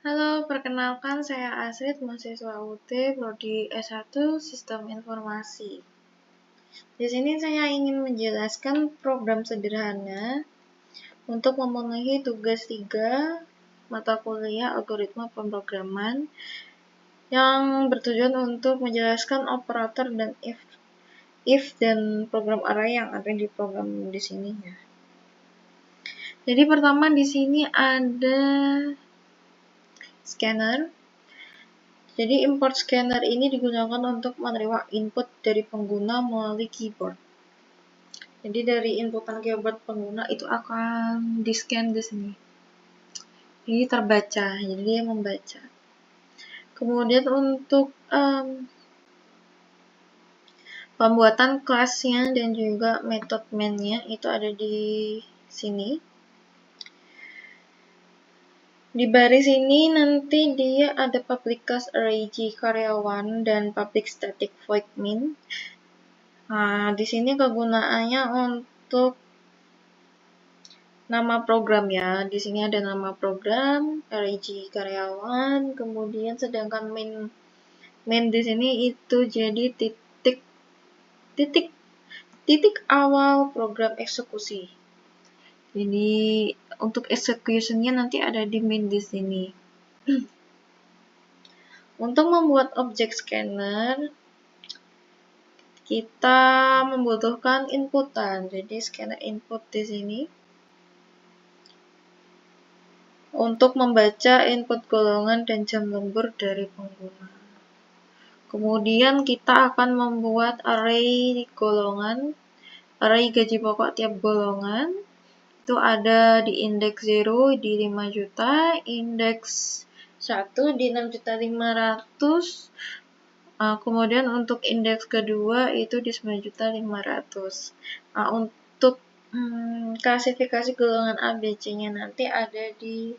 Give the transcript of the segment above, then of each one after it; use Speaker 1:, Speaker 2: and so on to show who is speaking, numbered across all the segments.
Speaker 1: Halo, perkenalkan saya Asrid, mahasiswa UT, Prodi S1 Sistem Informasi. Di sini saya ingin menjelaskan program sederhana untuk memenuhi tugas 3 mata kuliah algoritma pemrograman yang bertujuan untuk menjelaskan operator dan if dan program array yang ada di program di sini ya. Jadi pertama di sini ada scanner. Jadi import scanner ini digunakan untuk menerima input dari pengguna melalui keyboard. Jadi dari inputan keyboard pengguna itu akan di-scan di sini. Ini terbaca, jadi dia membaca. Kemudian untuk pembuatan kelasnya dan juga method main-nya itu ada di sini. Di baris ini nanti dia ada public class array karyawan dan public static void min. Nah, di sini kegunaannya untuk nama program ya. Di sini ada nama program, array karyawan, kemudian sedangkan main di sini itu jadi titik awal program eksekusi. Jadi untuk execution-nya nanti ada di main di sini. Untuk membuat objek scanner kita membutuhkan inputan. Jadi scanner input di sini untuk membaca input golongan dan jam lembur dari pengguna. Kemudian kita akan membuat array golongan, array gaji pokok tiap golongan. Itu ada di indeks 0 di 5 juta, indeks 1 di 6.500.000. Kemudian untuk indeks kedua itu di 9.500.000. Nah, untuk klasifikasi golongan A, B, C-nya nanti ada di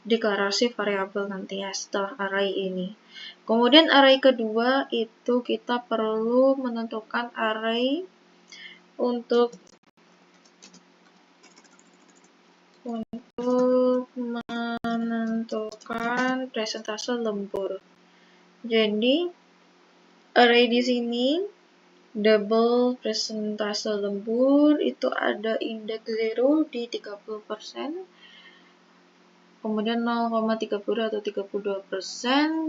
Speaker 1: deklarasi variabel nanti ya setelah array ini. Kemudian array kedua itu kita perlu menentukan array untuk menentukan presentase lembur. Jadi array di sini double presentase lembur itu ada indeks 0 di 30%, kemudian 0,30 atau 32%,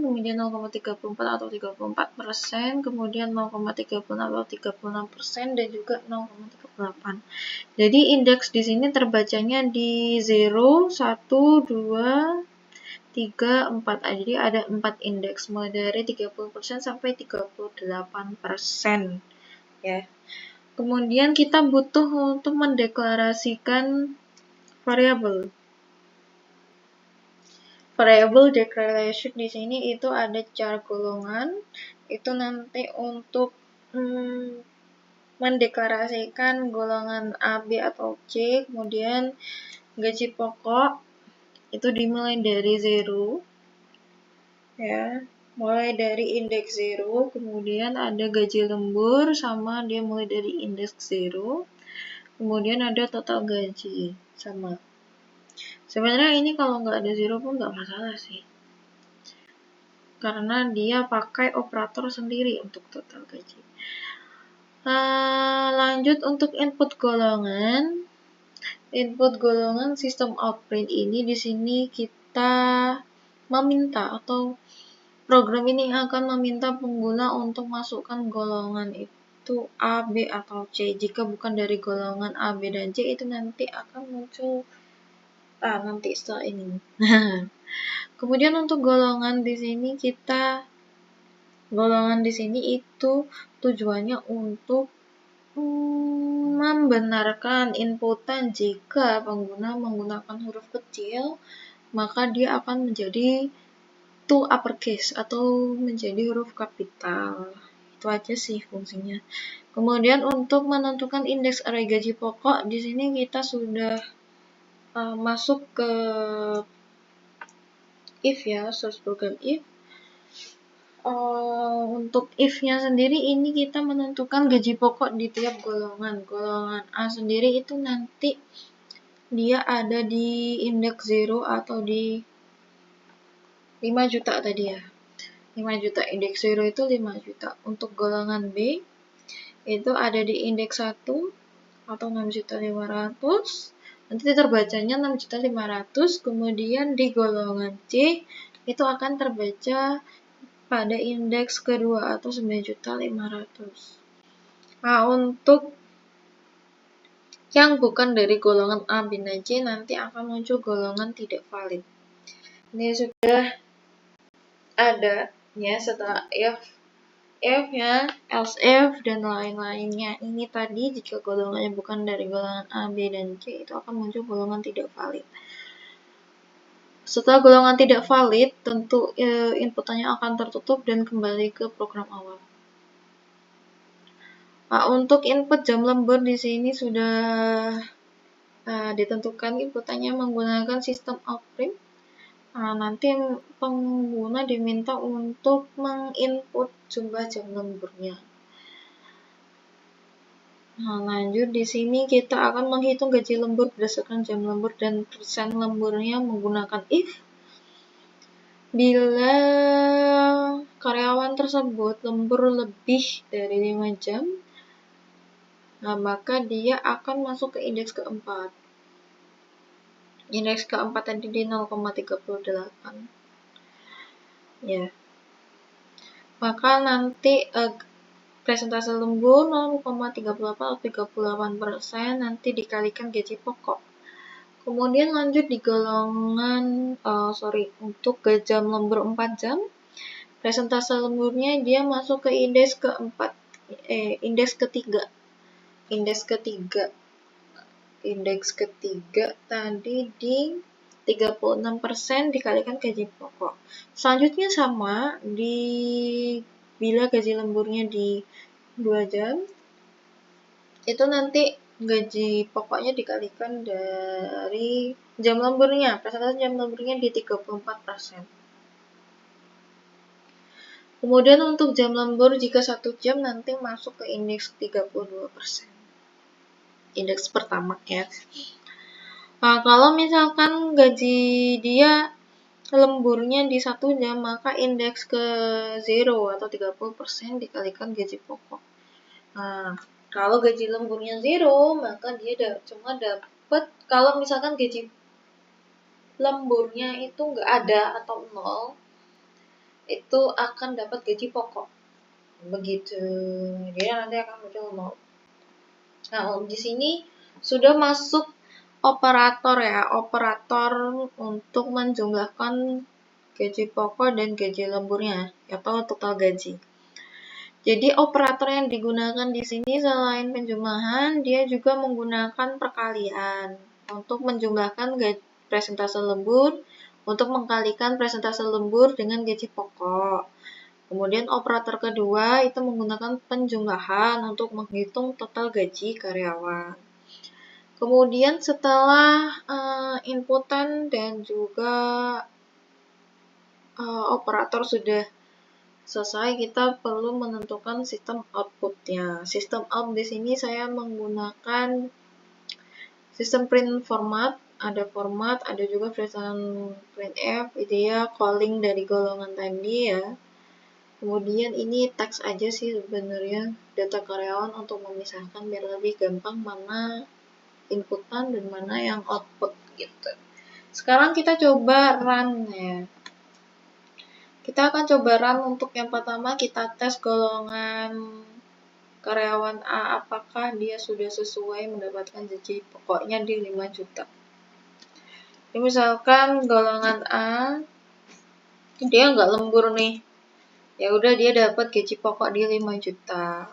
Speaker 1: kemudian 0,34 atau 34%, kemudian 0,36 atau 36%, dan juga 0,38. Jadi indeks di sini terbacanya di 0, 1, 2, 3, 4. Jadi ada 4 indeks, mulai dari 30% sampai 38%. Ya. Kemudian kita butuh untuk mendeklarasikan variabel. Variable declaration di sini itu ada char golongan, itu nanti untuk mendeklarasikan golongan A, B atau C. Kemudian gaji pokok itu dimulai dari 0 ya, mulai dari indeks 0, kemudian ada gaji lembur sama dia mulai dari indeks 0, kemudian ada total gaji sama. Sebenarnya ini kalau nggak ada 0 pun nggak masalah sih, karena dia pakai operator sendiri untuk total gaji. Lanjut untuk input golongan. Input golongan sistem outprint ini di sini kita meminta atau program ini akan meminta pengguna untuk masukkan golongan itu A, B, atau C. Jika bukan dari golongan A, B, dan C itu nanti akan muncul nanti setelah ini. Kemudian untuk golongan di sini itu tujuannya untuk membenarkan inputan. Jika pengguna menggunakan huruf kecil, maka dia akan menjadi to uppercase atau menjadi huruf kapital. Itu aja sih fungsinya. Kemudian untuk menentukan indeks array gaji pokok, di sini kita sudah masuk ke if ya, source program if. Untuk if-nya sendiri ini kita menentukan gaji pokok di tiap golongan. Golongan A sendiri itu nanti dia ada di indeks 0 atau di 5 juta tadi ya. 5 juta, indeks 0 itu 5 juta. Untuk golongan B itu ada di indeks 1 atau 6.500.000. Nanti terbacanya 6.500.000, kemudian di golongan C itu akan terbaca pada indeks kedua atau 9.500.000. Nah, untuk yang bukan dari golongan A, B, dan C nanti akan muncul golongan tidak valid. Ini sudah ada ya setelah if-nya, else if, dan lain-lainnya. Ini tadi jika golongannya bukan dari golongan A, B, dan C itu akan muncul golongan tidak valid. Setelah golongan tidak valid, tentu inputannya akan tertutup dan kembali ke program awal. Nah, untuk input jam lembur di sini sudah ditentukan inputannya menggunakan sistem out-print. Nah, nanti pengguna diminta untuk menginput jumlah jam lemburnya. Nah, lanjut di sini kita akan menghitung gaji lembur berdasarkan jam lembur dan persen lemburnya menggunakan if. Bila karyawan tersebut lembur lebih dari 5 jam, nah maka dia akan masuk ke indeks keempat. Indeks keempat tadi di 0,38. Ya. Maka nanti presentase lembur 0,38 atau 38% nanti dikalikan gaji pokok. Kemudian lanjut di golongan untuk jam lembur 4 jam. Presentase lemburnya dia masuk ke indeks keempat, indeks ketiga. Indeks ketiga tadi di 36% dikalikan gaji pokok. Selanjutnya sama, bila gaji lemburnya di 2 jam, itu nanti gaji pokoknya dikalikan dari jam lemburnya, persentase jam lemburnya di 34%. Kemudian untuk jam lembur jika 1 jam nanti masuk ke indeks 32%. Indeks pertama ya. Nah, kalau misalkan gaji dia lemburnya di 1 jam, maka indeks ke 0 atau 30% dikalikan gaji pokok. Nah, kalau gaji lemburnya 0, maka dia cuma dapat, kalau misalkan gaji lemburnya itu nggak ada atau 0, itu akan dapat gaji pokok. Begitu. Dia nanti akan muncul 0. Nah, di sini sudah masuk operator ya, operator untuk menjumlahkan gaji pokok dan gaji lemburnya atau total gaji. Jadi operator yang digunakan di sini selain penjumlahan, dia juga menggunakan perkalian untuk menjumlahkan presentase lembur, untuk mengkalikan presentase lembur dengan gaji pokok. Kemudian operator kedua itu menggunakan penjumlahan untuk menghitung total gaji karyawan. Kemudian setelah inputan dan juga operator sudah selesai, kita perlu menentukan sistem outputnya. Sistem out di sini saya menggunakan sistem print format, ada juga printf, itu ya calling dari golongan tadi ya. Kemudian ini teks aja sih sebenarnya, data karyawan untuk memisahkan biar lebih gampang mana inputan dan mana yang output gitu. Sekarang kita coba run ya. Kita akan coba run untuk yang pertama, kita tes golongan karyawan A apakah dia sudah sesuai mendapatkan gaji pokoknya di 5 juta. Jadi misalkan golongan A dia nggak lembur nih. Ya udah dia dapat gaji pokok di 5 juta.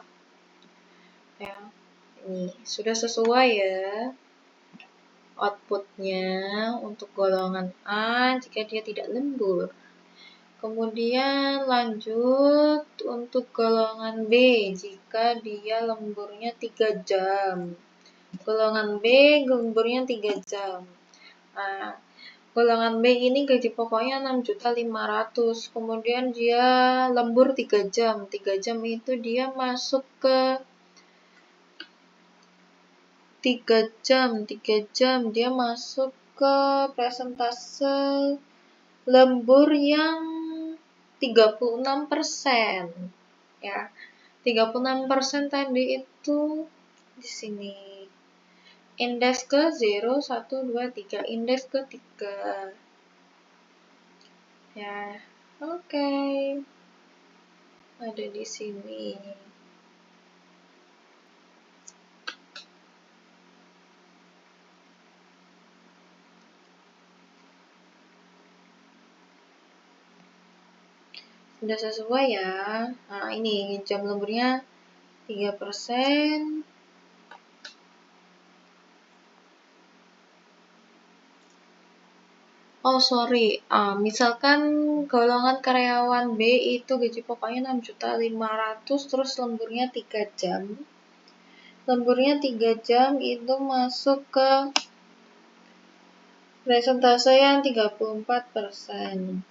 Speaker 1: Ya. Ini sudah sesuai ya outputnya untuk golongan A jika dia tidak lembur. Kemudian lanjut untuk golongan B jika dia lemburnya 3 jam. Golongan B lemburnya 3 jam. Nah, golongan B ini gaji pokoknya 6.500.000. Kemudian dia lembur 3 jam. 3 jam itu dia masuk ke 3 jam dia masuk ke presentase lembur yang 36%. Ya. 36% tadi itu di sini. Indeks ke 0, 1, 2, 3. Indeks ke 3. Ya. Oke. Ada di sini. Sudah sesuai ya. Nah, ini jam lemburnya 3%. Oh, sorry. Misalkan golongan karyawan B itu gaji pokoknya 6.500.000, terus lemburnya 3 jam. Lemburnya 3 jam itu masuk ke persentase yang 34%.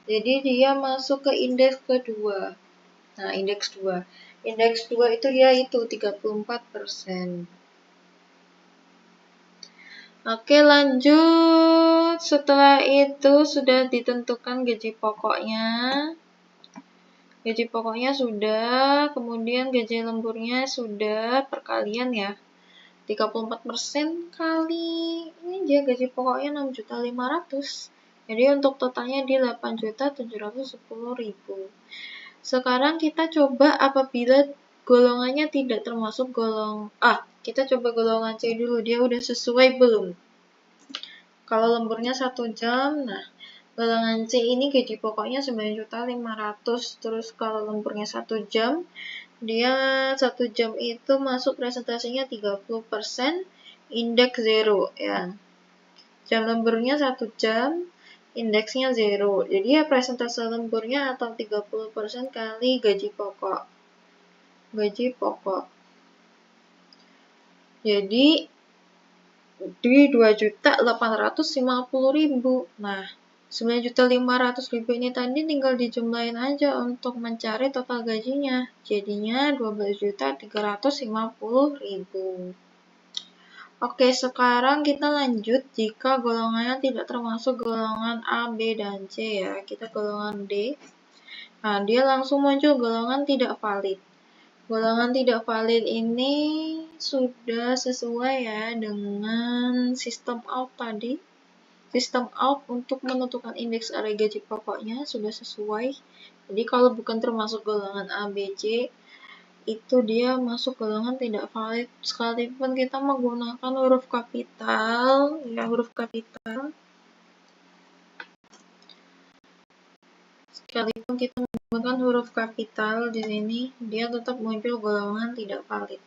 Speaker 1: Jadi dia masuk ke indeks kedua. Nah, indeks 2. Indeks 2 itu dia itu 34%. Oke, lanjut. Setelah itu sudah ditentukan gaji pokoknya. Gaji pokoknya sudah, kemudian gaji lemburnya sudah, perkalian ya. 34% kali ini dia gaji pokoknya 6.500.000. Jadi untuk totalnya di 8.710.000. Sekarang kita coba apabila golongannya tidak termasuk kita coba golongan C dulu, dia udah sesuai belum? Kalau lemburnya 1 jam, nah golongan C ini gaji pokoknya 9.500.000. Terus kalau lemburnya 1 jam, dia 1 jam itu masuk presentasinya 30%, indeks 0 ya. Jam lemburnya 1 jam, indeksnya 0. Jadi ya presentasi lemburnya atau 30% kali gaji pokok. Gaji pokok. Jadi di 2.850.000. Nah, 9.500.000 ini tadi tinggal dijumlahin aja untuk mencari total gajinya. Jadinya 12.350.000. Oke, sekarang kita lanjut jika golongannya tidak termasuk golongan A, B, dan C ya. Kita golongan D. Nah, dia langsung muncul golongan tidak valid. Golongan tidak valid ini sudah sesuai ya dengan sistem out tadi. Sistem out untuk menentukan indeks area gaji pokoknya sudah sesuai. Jadi kalau bukan termasuk golongan A, B, C, itu dia masuk golongan tidak valid. Sekalipun kita menggunakan huruf kapital, ya huruf kapital. Sekalipun kita menggunakan huruf kapital di sini, dia tetap muncul golongan tidak valid.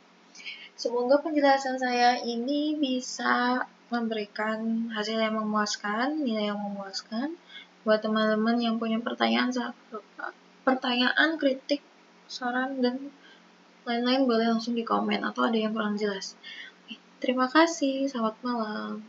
Speaker 1: Semoga penjelasan saya ini bisa memberikan hasil yang memuaskan, nilai yang memuaskan. Buat teman-teman yang punya pertanyaan, kritik, saran, dan lain-lain boleh langsung di komen atau ada yang kurang jelas. Terima kasih, selamat malam.